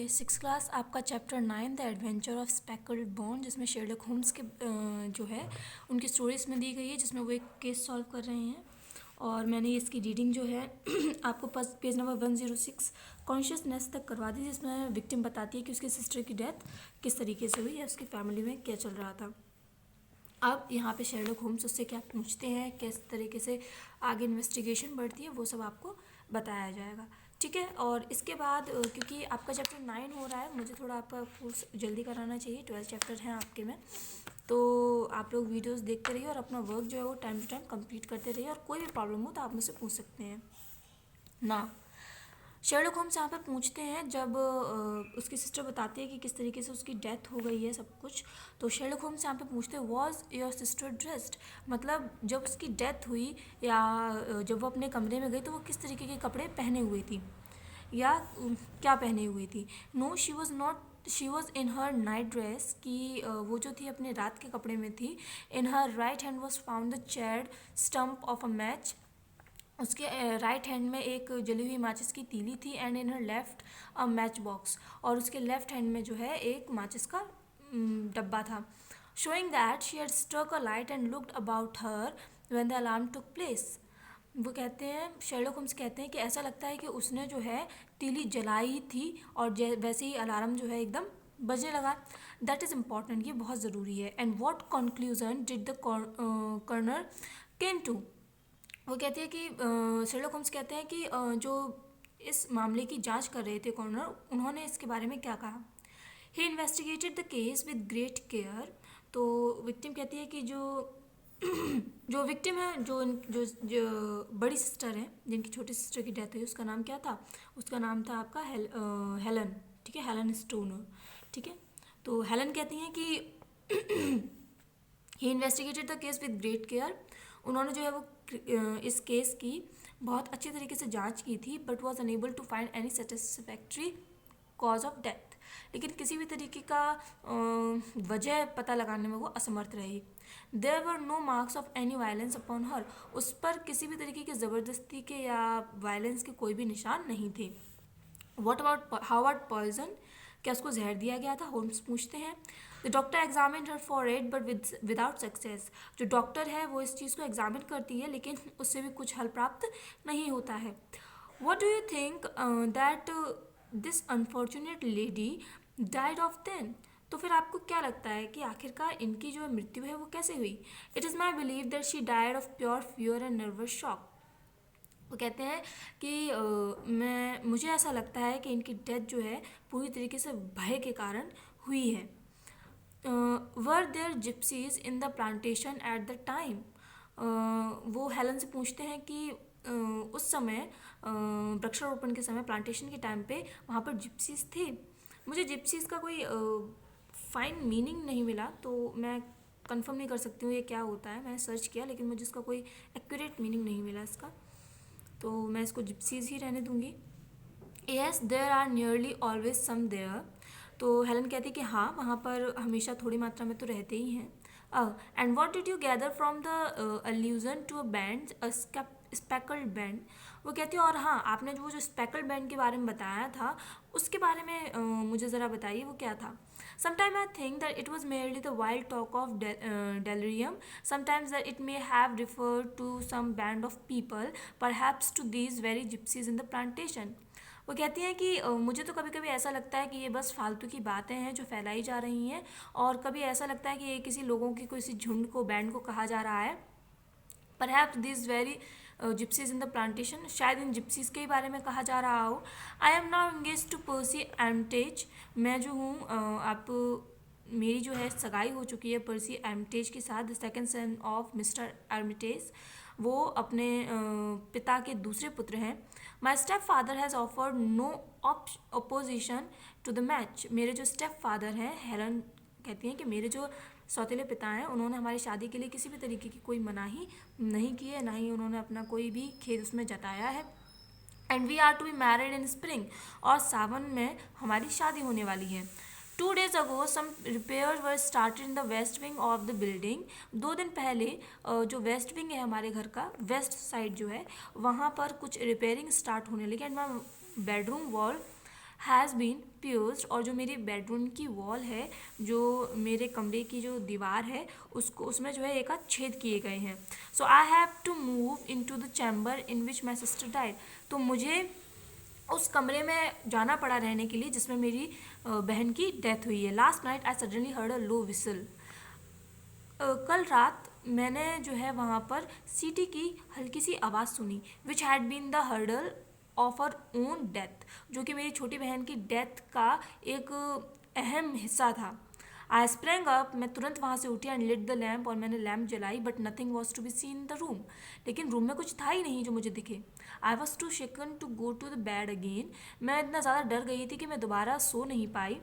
Six class आपका chapter 9 the adventure of speckled bond, जिसमें Sherlock Holmes के जो है उनकी स्टोरीज में दी गई है, जिसमें वो एक केस सॉल्व कर रहे हैं। और मैंने इसकी रीडिंग जो है आपको पेज नंबर 106 कॉन्शियसनेस तक करवा दी, जिसमें विक्टिम बताती है कि उसके सिस्टर की डेथ किस तरीके से हुई या उसकी फैमिली में क्या चल रहा था। अब यहाँ पे शेरलॉक होम्स उससे क्या पूछते हैं, किस तरीके से आगे इन्वेस्टिगेशन बढ़ती है, वो सब आपको बताया जाएगा। ठीक है। और इसके बाद क्योंकि आपका चैप्टर 9 हो रहा है, मुझे थोड़ा आपका कोर्स जल्दी कराना चाहिए, 12 चैप्टर हैं आपके में, तो आप लोग वीडियोस देखते रहिए और अपना वर्क जो है वो टाइम टू टाइम कंप्लीट करते रहिए। और कोई भी प्रॉब्लम हो तो आप मुझसे पूछ सकते हैं ना। शेरलॉक होम्स यहाँ पर पूछते हैं, जब उसकी सिस्टर बताती है कि किस तरीके से उसकी डेथ हो गई है सब कुछ, तो शेरलॉक होम्स यहाँ पे पूछते हैं वॉज योर सिस्टर ड्रेस्ड, मतलब जब उसकी डेथ हुई या जब वो अपने कमरे में गई तो वो किस तरीके के कपड़े पहने हुई थी या क्या पहने हुई थी। No she was not, she was in her night dress, कि वो जो थी अपने रात के कपड़े में थी। In her right hand was found the charred stump of a match, उसके राइट हैंड में एक जली हुई माचिस की तीली थी। And in her left a match box, और उसके लेफ्ट हैंड में जो है एक माचिस का डब्बा था। Showing that she had struck a light and looked about her when the alarm took place. वो कहते हैं, शेरलॉक होम्स कहते हैं कि ऐसा लगता है कि उसने जो है तीली जलाई थी और वैसे ही अलार्म जो है एकदम बजने लगा। दैट इज़ इम्पॉर्टेंट, ये बहुत ज़रूरी है। And what conclusion did the coroner came to, वो कहती है कि शेरलॉक होम्स कहते हैं कि जो इस मामले की जांच कर रहे थे कॉर्नर, उन्होंने इसके बारे में क्या कहा। He investigated the case with great care, तो विक्टिम कहती है कि जो जो विक्टिम है, जो बड़ी सिस्टर है जिनकी छोटी सिस्टर की डेथ हुई, उसका नाम क्या था, उसका नाम था आपका हेलन। ठीक है, हेलन स्टोनर। ठीक है, तो हेलन कहती हैं कि he investigated the case with great care, उन्होंने जो है वो इस केस की बहुत अच्छी तरीके से जांच की थी, but was unable to find any satisfactory cause of death, लेकिन किसी भी तरीके का वजह पता लगाने में वो असमर्थ रही। There were no marks of any violence upon her, उस पर किसी भी तरीके की ज़बरदस्ती के या वायलेंस के कोई भी निशान नहीं थे। What about how about poison, क्या उसको जहर दिया गया था, होम्स पूछते हैं। The doctor examined her for it but without success, जो डॉक्टर है वो इस चीज़ को एग्जामिन करती है लेकिन उससे भी कुछ हल प्राप्त नहीं होता है। What do you think that this unfortunate lady died of then, तो फिर आपको क्या लगता है कि आखिरकार इनकी जो मृत्यु है वो कैसे हुई। It is my believe that she died of pure fear and nervous shock, वो कहते हैं कि मुझे ऐसा लगता है कि इनकी डेथ जो है पूरी तरीके से भय के कारण हुई है। Were there gypsies in the plantation at the time, वो हेलन से पूछते हैं कि उस समय वृक्षारोपण के समय, प्लांटेशन के टाइम पे वहाँ पर जिप्सीज थे। मुझे जिप्सीज का कोई फाइन मीनिंग नहीं मिला, तो मैं कंफर्म नहीं कर सकती हूँ ये क्या होता है। मैंने सर्च किया लेकिन मुझे इसका कोई एक्यूरेट मीनिंग नहीं मिला इसका, तो मैं इसको जिप्सीज ही रहने दूंगी। Yes there are nearly always some there, तो हेलन कहती है कि हाँ वहाँ पर हमेशा थोड़ी मात्रा में तो रहते ही हैं। And what did you gather from the allusion to a band, a speckled band, वो कहती है और हाँ आपने जो स्पेकल्ड बैंड के बारे में बताया था उसके बारे में मुझे ज़रा बताइए वो क्या था। Sometimes I think that it was merely the wild talk of delirium. Sometimes that it may have referred to some band of people, perhaps to these very gypsies in the plantation. वो कहती हैं कि मुझे तो कभी कभी ऐसा लगता है कि ये बस फालतू की बातें हैं जो फैलाई जा रही हैं, और कभी ऐसा लगता है कि ये किसी लोगों की किसी झुंड को, बैंड को कहा जा रहा है। Perhaps this very gypsies in the plantation, शायद इन जिप्सीज के ही बारे में कहा जा रहा हो। I am now engage to Percy Armitage, मैं जो हूँ आप मेरी जो है सगाई हो चुकी है पर्सी एमटेज के साथ, the second son of mister Armitage, वो अपने पिता के दूसरे पुत्र हैं। My step father has offered no opposition to the match, मेरे जो स्टेप फादर हैं, हेलन कहती हैं कि मेरे जो सौतेले पिता हैं उन्होंने हमारी शादी के लिए किसी भी तरीके की कोई मनाही नहीं की है, ना ही उन्होंने अपना कोई भी खेद उसमें जताया है। And we are to be married in spring, और सावन में हमारी शादी होने वाली है। 2 days ago some repairs were started in the west wing of the building, 2 दिन पहले जो वेस्ट विंग है हमारे घर का, वेस्ट साइड जो है वहाँ पर कुछ रिपेयरिंग स्टार्ट होने लगी। And my bedroom wall has been pierced, और जो मेरी बेडरूम की वॉल है, जो मेरे कमरे की जो दीवार है, उसमें जो है एक आध छेद किए गए हैं. So I have to move into the chamber in which my sister died. तो मुझे उस कमरे में जाना पड़ा रहने के लिए जिसमें मेरी बहन की डेथ हुई है. Last night I suddenly heard a low whistle. कल रात मैंने जो है वहाँ पर सीटी की हल्की सी आवाज़ सुनी, which had been the hurdle of her own death, जो कि मेरी छोटी बहन की डेथ का एक अहम हिस्सा था. आई स्प्रैंग अप, मैं तुरंत वहाँ से उठी एंड लिट द लैम्प, और मैंने लैम्प जलाई, but nothing was to be seen in the room. लेकिन रूम में कुछ था ही नहीं जो मुझे दिखे. I was too shaken to go to the bed again. मैं इतना ज़्यादा डर गई थी कि मैं दोबारा सो नहीं पाई.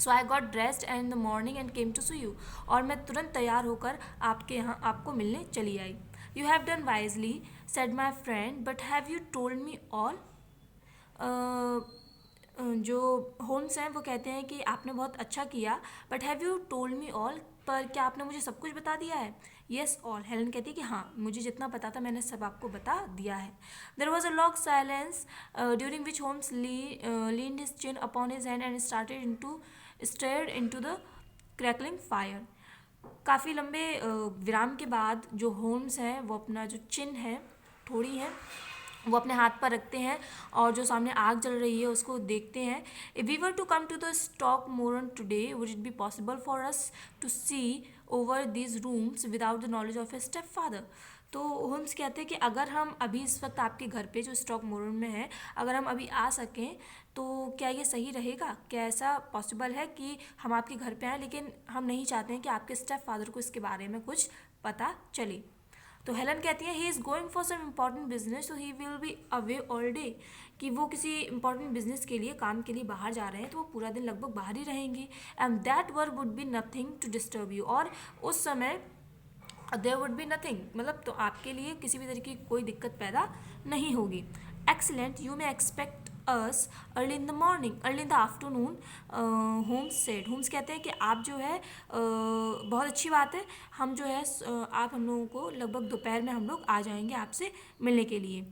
So I got dressed and in the morning and came to see you. और मैं तुरंत तैयार होकर आपके यहाँ आपको मिलने चली आई. You have done wisely, said my friend, but have you told me all. जो होम्स हैं वो कहते हैं कि आपने बहुत अच्छा किया, but have you told me all, पर क्या आपने मुझे सब कुछ बता दिया है. Yes all. हेलन कहती है कि हाँ, मुझे जितना पता था मैंने सब आपको बता दिया है. There was a long silence during which Holmes leaned his chin upon his hand and stared into the crackling fire. काफ़ी लंबे विराम के बाद जो होम्स हैं वो अपना जो चिन है, ठोड़ी है, वो अपने हाथ पर रखते हैं और जो सामने आग जल रही है उसको देखते हैं. If we were to come to the Stoke Moran today, would it be possible for us to see over these rooms without the knowledge of a stepfather. तो होम्स कहते हैं कि अगर हम अभी इस वक्त आपके घर पे जो स्टॉक मोरन में है, अगर हम अभी आ सकें तो क्या ये सही रहेगा. क्या ऐसा पॉसिबल है कि हम आपके घर पे आएँ, लेकिन हम नहीं चाहते हैं कि आपके स्टेप फादर को इसके बारे में कुछ पता चले. तो हेलन कहती है he is going for some important business, तो he will be away all day. कि वो किसी इंपॉर्टेंट बिजनेस के लिए, काम के लिए बाहर जा रहे हैं, तो वो पूरा दिन लगभग बाहर ही रहेंगे. And that were would be nothing to disturb you. और उस समय देयर वुड बी नथिंग, मतलब तो आपके लिए किसी भी तरीके की कोई दिक्कत पैदा नहीं होगी. Excellent, you may expect us early in the morning, early in the afternoon, Holmes said. Holmes कहते हैं कि आप जो है बहुत अच्छी बात है, हम जो है आप हम लोगों को लगभग दोपहर में हम लोग आ जाएंगे आपसे मिलने के लिए.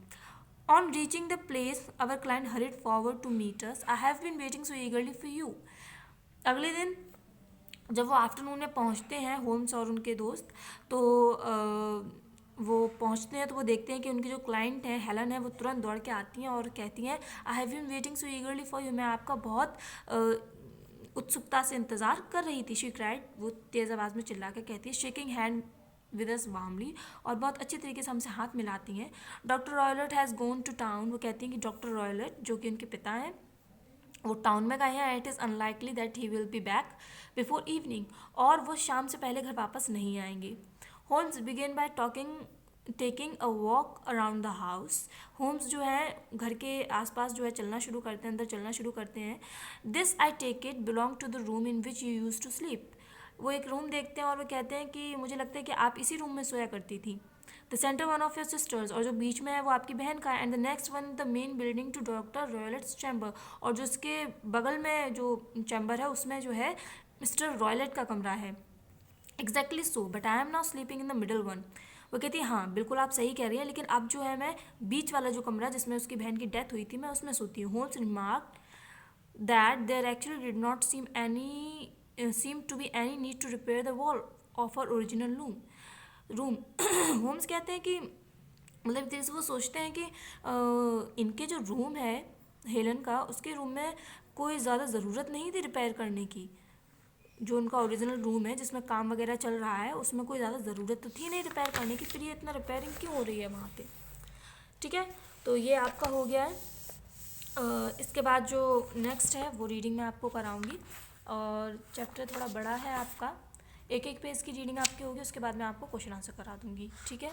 On reaching the place our client hurried forward to meet us. I have been waiting so eagerly for you. अगले दिन जब वो आफ्टरनून में पहुंचते हैं, होम्स और उनके दोस्त, तो वो पहुंचते हैं तो वो देखते हैं कि उनके जो क्लाइंट हैं हेलन है, वो तुरंत दौड़ के आती हैं और कहती हैं I have been waiting so eagerly for you. मैं आपका बहुत उत्सुकता से इंतज़ार कर रही थी. शी क्राइड, वो तेज़ आवाज़ में चिल्ला के कहती है, shaking hand with us warmly, और बहुत अच्छी तरीके से हमसे हाथ मिलाती हैं. Doctor Roylott has gone to town. वो कहती हैं कि डॉक्टर रॉयलट, जो कि उनके पिता हैं, वो टाउन में गए हैं. It is unlikely that he will be back before evening, और वो शाम से पहले घर वापस नहीं आएंगे. Holmes began by taking a walk around the house. Holmes जो है घर के आसपास जो है चलना शुरू करते हैं, अंदर चलना शुरू करते हैं. This I take it belong to the room in which you use to sleep. वो एक रूम देखते हैं और वो कहते हैं कि मुझे लगता है कि आप इसी रूम में सोया करती थी. The centre one of your sisters, और जो बीच में है वो आपकी बहन का है. And the next one the main building to doctor Roylott's chamber, और जो उसके बगल में जो चैम्बर है उसमें जो है मिस्टर रॉयलेट का कमरा है. Exactly so, but I am now sleeping in the middle one. वो कहती है हाँ बिल्कुल आप सही कह रही हैं, लेकिन अब जो है मैं बीच वाला जो कमरा जिसमें उसकी बहन की डेथ हुई थी, मैं उसमें सोती हूँ. Holmes remark that there actually did not seem to be any need to repair the wall of our original room. Holmes कहते हैं कि मतलब जैसे वो सोचते हैं कि इनके जो रूम है हेलन का, उसके रूम में कोई ज़्यादा ज़रूरत नहीं थी रिपेयर करने की. जो उनका ओरिजिनल रूम है जिसमें काम वगैरह चल रहा है, उसमें कोई ज़्यादा ज़रूरत तो थी नहीं रिपेयर करने की, फिर ये इतना रिपेयरिंग क्यों हो रही है वहाँ पे. ठीक है, तो ये आपका हो गया है. इसके बाद जो नेक्स्ट है वो रीडिंग मैं आपको कराऊंगी, और चैप्टर थोड़ा बड़ा है आपका, एक एक पेज की रीडिंग आपकी होगी, उसके बाद मैं आपको क्वेश्चन आंसर करा दूंगी. ठीक है.